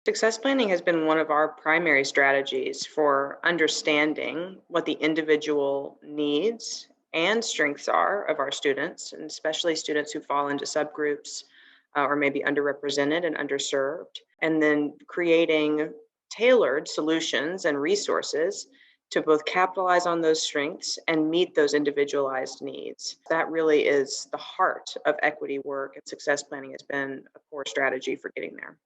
Success planning has been one of our primary strategies for understanding what the individual needs and strengths are of our students, and especially students who fall into subgroups or maybe underrepresented and underserved, and then creating tailored solutions and resources to both capitalize on those strengths and meet those individualized needs. That really is the heart of equity work, and success planning has been a core strategy for getting there.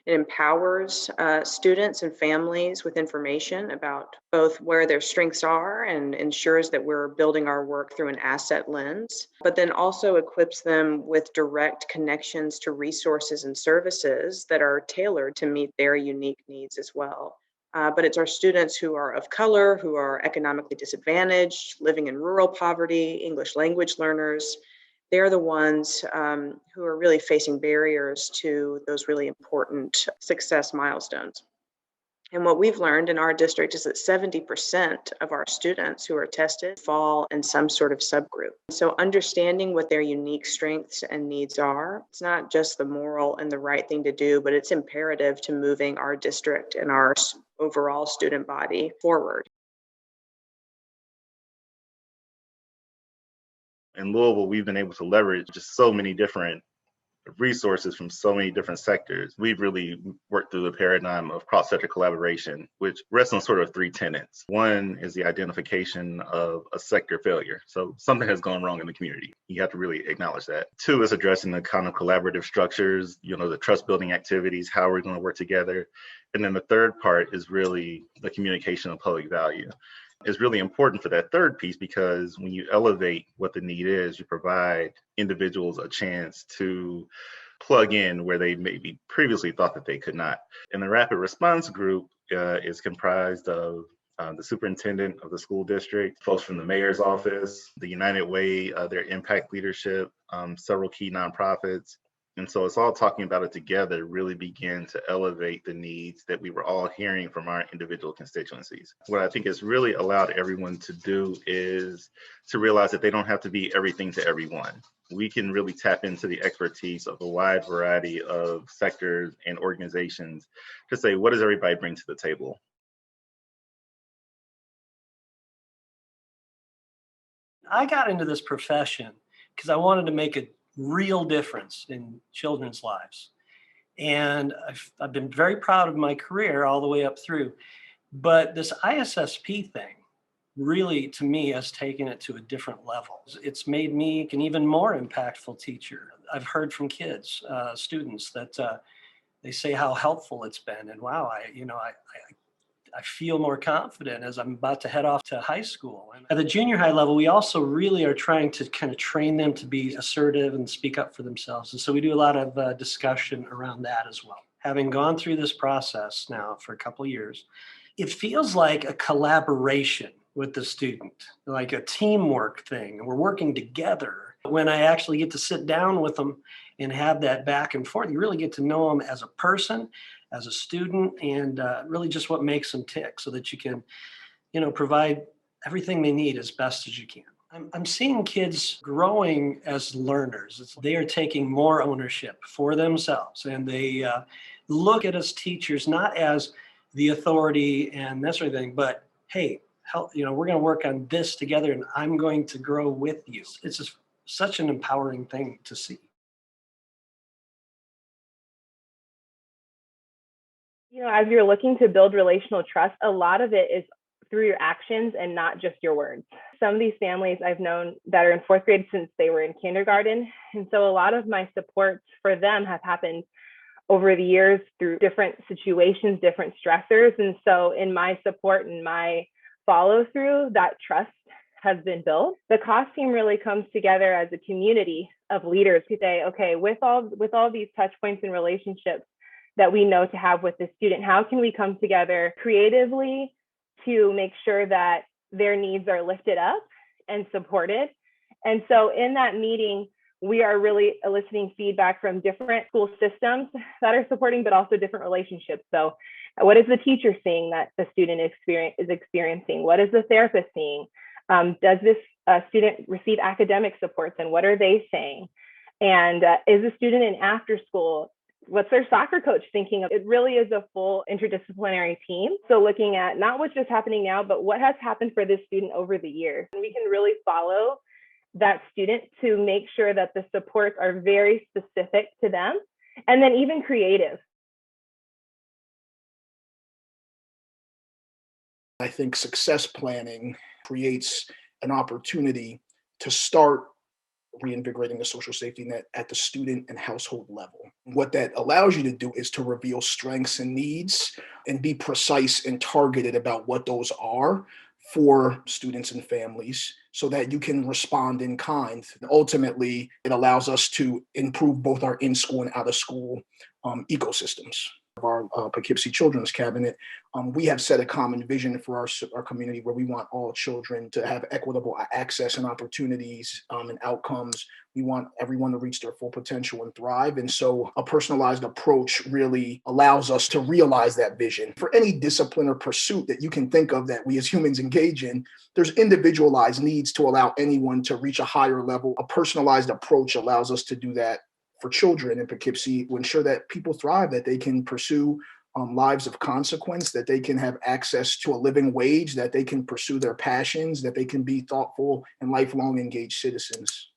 It empowers students and families with information about both where their strengths are and ensures that we're building our work through an asset lens, but then also equips them with direct connections to resources and services that are tailored to meet their unique needs as well. But it's our students who are of color, who are economically disadvantaged, living in rural poverty, English language learners. They're the ones who are really facing barriers to those really important success milestones. And what we've learned in our district is that 70% of our students who are tested fall in some sort of subgroup. So understanding what their unique strengths and needs are, it's not just the moral and the right thing to do, but it's imperative to moving our district and our overall student body forward. In Louisville, we've been able to leverage just so many different resources from so many different sectors. We've really worked through the paradigm of cross-sector collaboration, which rests on sort of three tenets. One is the identification of a sector failure. So something has gone wrong in the community. You have to really acknowledge that. Two is addressing the kind of collaborative structures, the trust building activities, how we're going to work together. And then the third part is really the communication of public value. Is really important for that third piece because when you elevate what the need is, you provide individuals a chance to plug in where they maybe previously thought that they could not. And the rapid response group is comprised of the superintendent of the school district, folks from the mayor's office, the United Way, their impact leadership, several key nonprofits. And so it's all talking about it together really began to elevate the needs that we were all hearing from our individual constituencies. What I think it's really allowed everyone to do is to realize that they don't have to be everything to everyone. We can really tap into the expertise of a wide variety of sectors and organizations to say, what does everybody bring to the table? I got into this profession because I wanted to make a real difference in children's lives. And I've been very proud of my career all the way up through. But this ISSP thing really, to me, has taken it to a different level. It's made me an even more impactful teacher. I've heard from kids, students, that they say how helpful it's been. And wow, I feel more confident as I'm about to head off to high school. And at the junior high level, we also really are trying to kind of train them to be assertive and speak up for themselves. And so we do a lot of discussion around that as well. Having gone through this process now for a couple of years, it feels like a collaboration with the student, like a teamwork thing. We're working together. When I actually get to sit down with them and have that back and forth, you really get to know them as a person, as a student, and really just what makes them tick so that you can, provide everything they need as best as you can. I'm seeing kids growing as learners. They are taking more ownership for themselves, and they look at us teachers not as the authority and that sort of thing, but hey, we're going to work on this together, and I'm going to grow with you. It's just such an empowering thing to see. As you're looking to build relational trust, a lot of it is through your actions and not just your words. Some of these families I've known that are in fourth grade since they were in kindergarten. And so a lot of my supports for them have happened over the years through different situations, different stressors. And so in my support and my follow through, that trust has been built. The COS team really comes together as a community of leaders who say, okay, with all these touch points and relationships that we know to have with the student, how can we come together creatively to make sure that their needs are lifted up and supported? And so in that meeting, we are really eliciting feedback from different school systems that are supporting, but also different relationships. So what is the teacher seeing that the student is experiencing? What is the therapist seeing? Does this student receive academic supports, and what are they saying? And is the student in after school What's their soccer coach thinking of? It really is a full interdisciplinary team. So looking at not what's just happening now, but what has happened for this student over the years. And we can really follow that student to make sure that the supports are very specific to them and then even creative. I think success planning creates an opportunity to start reinvigorating the social safety net at the student and household level. What that allows you to do is to reveal strengths and needs and be precise and targeted about what those are for students and families so that you can respond in kind. Ultimately, it allows us to improve both our in-school and out-of-school ecosystems. Our Poughkeepsie Children's Cabinet, we have set a common vision for our community where we want all children to have equitable access and opportunities and outcomes. We want everyone to reach their full potential and thrive. And so a personalized approach really allows us to realize that vision. For any discipline or pursuit that you can think of that we as humans engage in, there's individualized needs to allow anyone to reach a higher level. A personalized approach allows us to do that for children in Poughkeepsie to ensure that people thrive, that they can pursue lives of consequence, that they can have access to a living wage, that they can pursue their passions, that they can be thoughtful and lifelong engaged citizens.